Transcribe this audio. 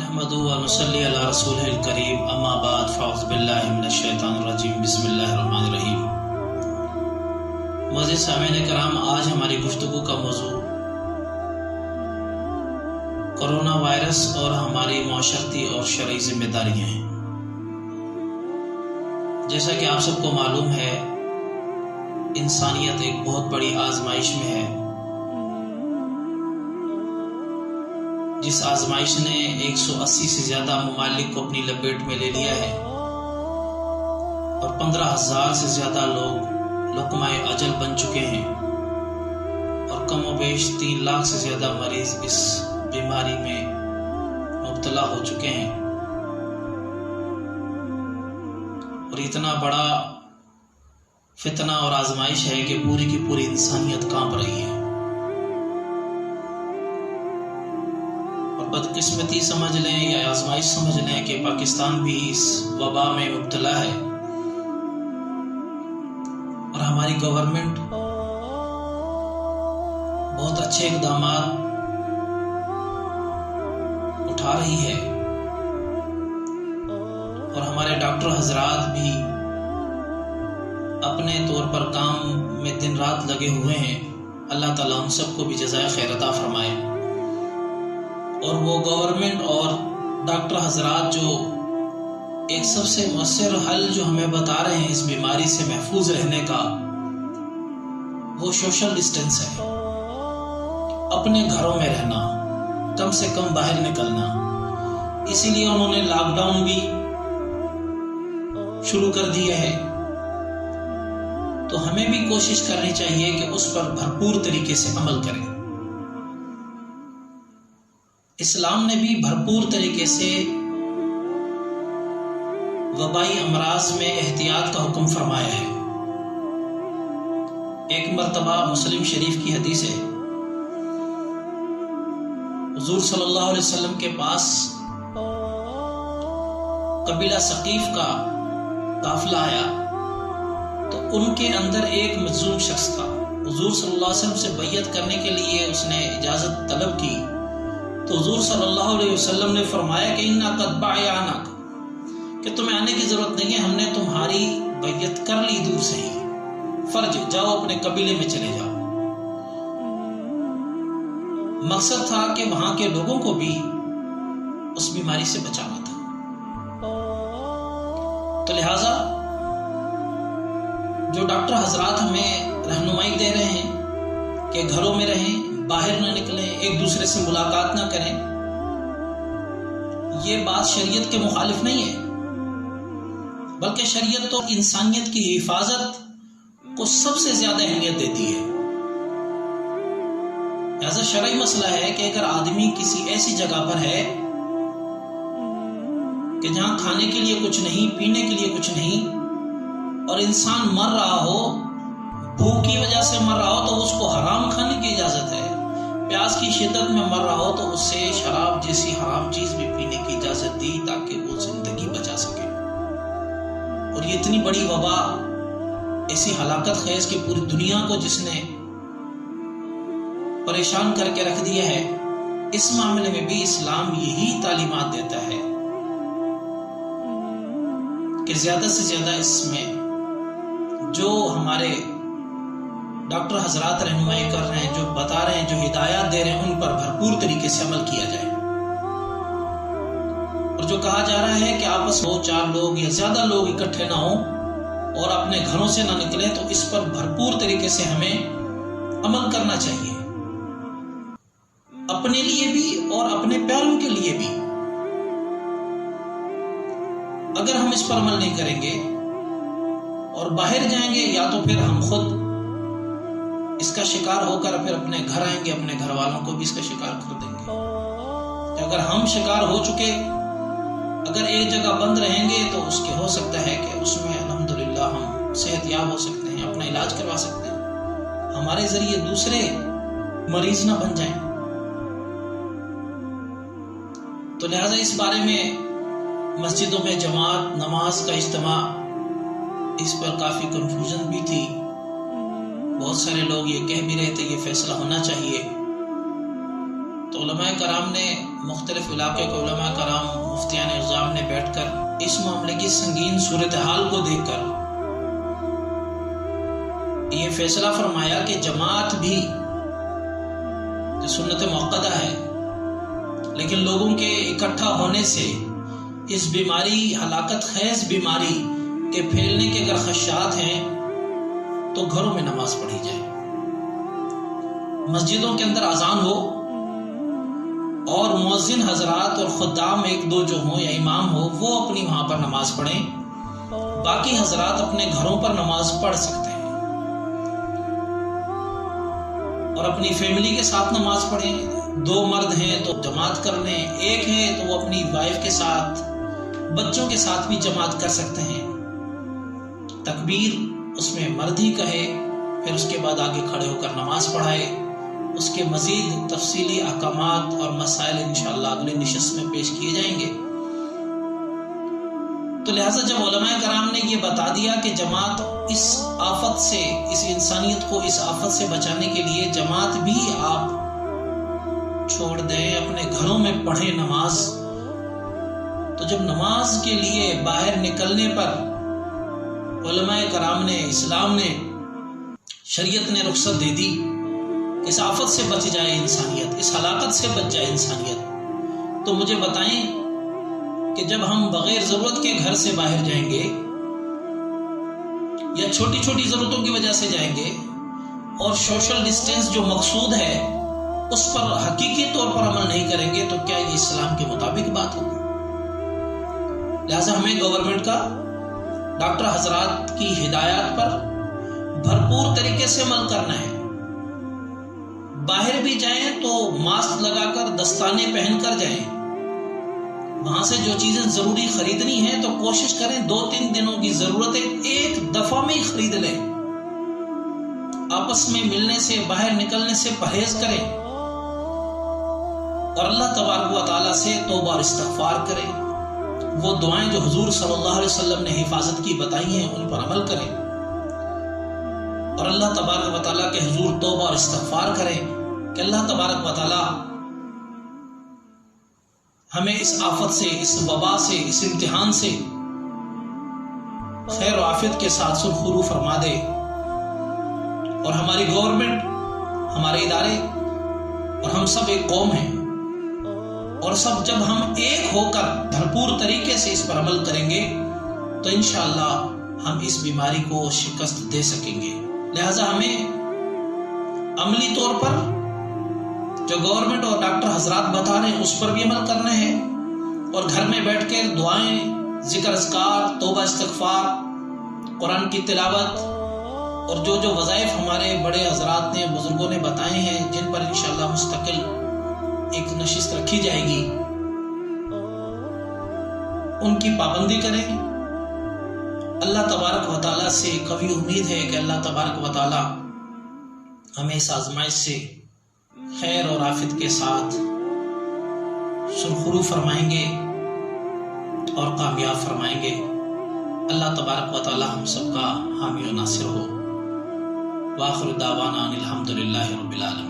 नहमदुहु व नुसल्ली अला रसूलिहिल करीम अम्मा बाद फ़अऊज़ु बिल्लाहि मिनश शैतानिर रजीम बिस्मिल्लाहिर रहमानिर रहीम। मुअज़्ज़िज़ सामीन कराम, आज हमारी गुफ्तगू का मौजू कोरोना वायरस और हमारी माशरती और शरई जिम्मेदारियाँ हैं। जैसा कि आप सबको मालूम है, इंसानियत एक बहुत बड़ी आजमाइश में है, जिस आजमाइश ने 180 से ज्यादा ममालिक को अपनी लपेट में ले लिया है और 15,000 से ज्यादा लोग लुक़माए अजल बन चुके हैं और कमोबेश 3 लाख से ज्यादा मरीज इस बीमारी में मुब्तला हो चुके हैं। और इतना बड़ा फितना और आजमाइश है कि पूरी की पूरी इंसानियत कांप रही है। बदकिस्मती समझ लें या आजमाइश समझ लें कि पाकिस्तान भी इस वबा में मुब्तला है और हमारी गवर्नमेंट बहुत अच्छे इक़दाम उठा रही है और हमारे डॉक्टर हजरात भी अपने तौर पर काम में दिन रात लगे हुए हैं। अल्लाह ताला उन सबको भी जज़ाए खैर अता फरमाए। और वो गवर्नमेंट और डॉक्टर हजरात जो एक सबसे मौसर हल जो हमें बता रहे हैं इस बीमारी से महफूज रहने का, वो सोशल डिस्टेंस है। अपने घरों में रहना, कम से कम बाहर निकलना। इसीलिए उन्होंने लॉकडाउन भी शुरू कर दिया है। तो हमें भी कोशिश करनी चाहिए कि उस पर भरपूर तरीके से अमल करें। इस्लाम ने भी भरपूर तरीके से वबाई अमराज में एहतियात का हुक्म फरमाया है। एक मर्तबा मुस्लिम शरीफ की हदीस है, हुजूर सल्लल्लाहु अलैहि वसल्लम के पास कबीला सकीफ का काफिला आया तो उनके अंदर एक मजलूम शख्स था। हुजूर सल्लल्लाहु अलैहि वसल्लम से बैयत करने के लिए उसने इजाजत तलब की तो हुजूर सल्लल्लाहु अलैहि वसल्लम ने फरमाया कि इन्ना कद बायअनाक, कि तुम्हें आने की जरूरत नहीं है, हमने तुम्हारी बैयत कर ली दूर से ही, फर्ज जाओ अपने कबीले में चले जाओ। मकसद था कि वहां के लोगों को भी उस बीमारी से बचाना था। तो लिहाजा जो डॉक्टर हजरात हमें रहनुमाई दे रहे हैं कि घरों में रहें, बाहर ना निकलें, एक दूसरे से मुलाकात ना करें, ये बात शरीयत के मुखालिफ नहीं है, बल्कि शरीयत तो इंसानियत की हिफाजत को सबसे ज्यादा अहमियत देती है। ऐसा शरई मसला है कि अगर आदमी किसी ऐसी जगह पर है कि जहां खाने के लिए कुछ नहीं, पीने के लिए कुछ नहीं, और इंसान मर रहा हो, भूख की वजह से मर रहा हो, तो उसको हराम खाने की इजाजत है। प्यास की शिद्दत में मर रहा हो तो उससे शराब जैसी हराम चीज भी पीने की इजाजत दी ताकि वो जिंदगी बचा सके। और ये इतनी बड़ी वबा, ऐसी हलाकत खैज कि पूरी दुनिया को जिसने परेशान करके रख दिया है, इस मामले में भी इस्लाम यही तालीमात देता है कि ज्यादा से ज्यादा इसमें जो हमारे डॉक्टर हजरात रहनुमाई कर रहे हैं, जो बता रहे हैं, जो हिदायत दे रहे हैं, उन पर भरपूर तरीके से अमल किया जाए। और जो कहा जा रहा है कि आपस में 2-4 लोग या ज्यादा लोग इकट्ठे ना हो और अपने घरों से ना निकलें, तो इस पर भरपूर तरीके से हमें अमल करना चाहिए, अपने लिए भी और अपने प्यारों के लिए भी। अगर हम इस पर अमल नहीं करेंगे और बाहर जाएंगे, या तो फिर हम खुद इसका शिकार होकर फिर अपने घर आएंगे, अपने घर वालों को भी इसका शिकार कर देंगे। अगर हम शिकार हो चुके, अगर एक जगह बंद रहेंगे, तो उसके हो सकता है कि उसमें अल्हम्दुलिल्लाह हम सेहतयाब हो सकते हैं, अपना इलाज करवा सकते हैं, हमारे जरिए दूसरे मरीज ना बन जाएं। तो लिहाजा इस बारे में मस्जिदों में जमात, नमाज का इज्तिमा, इस पर काफी कंफ्यूजन भी थी। बहुत सारे लोग ये कह भी रहे थे ये फैसला होना चाहिए। तो تو علماء کرام نے مختلف علاقے کے علماء کرام مفتیان اعظام نے بیٹھ کر اس معاملے کی سنگین صورتحال کو دیکھ کر یہ فیصلہ فرمایا کہ جماعت بھی جو سنت مؤکدہ ہے، لیکن لوگوں کے اکٹھا ہونے سے اس بیماری، ہلاکت خیز بیماری کے پھیلنے کے اگر خدشات ہیں تو گھروں میں نماز پڑھی جائے، مسجدوں کے اندر اذان ہو اور مؤذن حضرات اور خدام ایک دو جو ہوں یا امام ہو وہ اپنی وہاں پر نماز پڑھیں، باقی حضرات اپنے گھروں پر نماز پڑھ سکتے ہیں اور اپنی فیملی کے ساتھ نماز پڑھیں۔ 2 مرد ہیں تو جماعت کر لیں، 1 ہے تو وہ اپنی وائف کے ساتھ، بچوں کے ساتھ بھی جماعت کر سکتے ہیں۔ تکبیر اس میں مرد ہی کہے، پھر اس کے بعد آگے کھڑے ہو کر نماز پڑھائے۔ اس کے مزید تفصیلی احکامات اور مسائل انشاءاللہ اگلے نشست میں پیش کیے جائیں گے۔ تو لہٰذا جب علماء کرام نے یہ بتا دیا کہ جماعت اس آفت سے، اس انسانیت کو اس آفت سے بچانے کے لیے جماعت بھی آپ چھوڑ دیں، اپنے گھروں میں پڑھیں نماز، تو جب نماز کے لیے باہر نکلنے پر علماء کرام نے، اسلام نے، شریعت نے رخصت دے دی، اس آفت سے بچ جائے انسانیت، اس ہلاکت سے بچ جائے انسانیت، تو مجھے بتائیں کہ جب ہم بغیر ضرورت کے گھر سے باہر جائیں گے یا چھوٹی چھوٹی ضرورتوں کی وجہ سے جائیں گے اور سوشل ڈسٹینس جو مقصود ہے اس پر حقیقی طور پر عمل نہیں کریں گے تو کیا یہ اسلام کے مطابق بات ہوگی؟ لہٰذا ہمیں گورنمنٹ کا، ڈاکٹر حضرات کی ہدایات پر بھرپور طریقے سے عمل کرنا ہے۔ باہر بھی جائیں تو ماسک لگا کر، دستانے پہن کر جائیں۔ وہاں سے جو چیزیں ضروری خریدنی ہیں تو کوشش کریں 2-3 دنوں کی ضرورتیں ایک دفعہ میں ہی خرید لیں۔ آپس میں ملنے سے، باہر نکلنے سے پرہیز کریں اور اللہ تبارک و تعالیٰ سے توبہ اور استغفار کریں۔ وہ دعائیں جو حضور صلی اللہ علیہ وسلم نے حفاظت کی بتائی ہیں ان پر عمل کریں اور اللہ تبارک و تعالیٰ کے حضور توبہ اور استغفار کریں کہ اللہ تبارک و تعالیٰ ہمیں اس آفت سے، اس وبا سے، اس امتحان سے خیر و عافیت کے ساتھ سرخرو فرما دے اور ہماری گورنمنٹ، ہمارے ادارے اور ہم سب ایک قوم ہیں اور سب جب ہم ایک ہو کر بھرپور طریقے سے اس پر عمل کریں گے تو انشاءاللہ ہم اس بیماری کو شکست دے سکیں گے۔ لہٰذا ہمیں عملی طور پر جو گورنمنٹ اور ڈاکٹر حضرات بتا رہے ہیں اس پر بھی عمل کرنا ہے اور گھر میں بیٹھ کے دعائیں، ذکر اذکار، توبہ استغفار، قرآن کی تلاوت اور جو وظائف ہمارے بڑے حضرات نے، بزرگوں نے بتائے ہیں جن پر انشاءاللہ مستقل ایک نشست رکھی جائے گی، ان کی پابندی کریں۔ اللہ تبارک و تعالیٰ سے قوی امید ہے کہ اللہ تبارک و تعالیٰ ہمیں اس آزمائش سے خیر اور عافیت کے ساتھ سرخرو فرمائیں گے اور کامیاب فرمائیں گے۔ اللہ تبارک و تعالیٰ ہم سب کا حامی و ناصر ہو۔ وآخر دعوانا ان الحمدللہ رب العالمین۔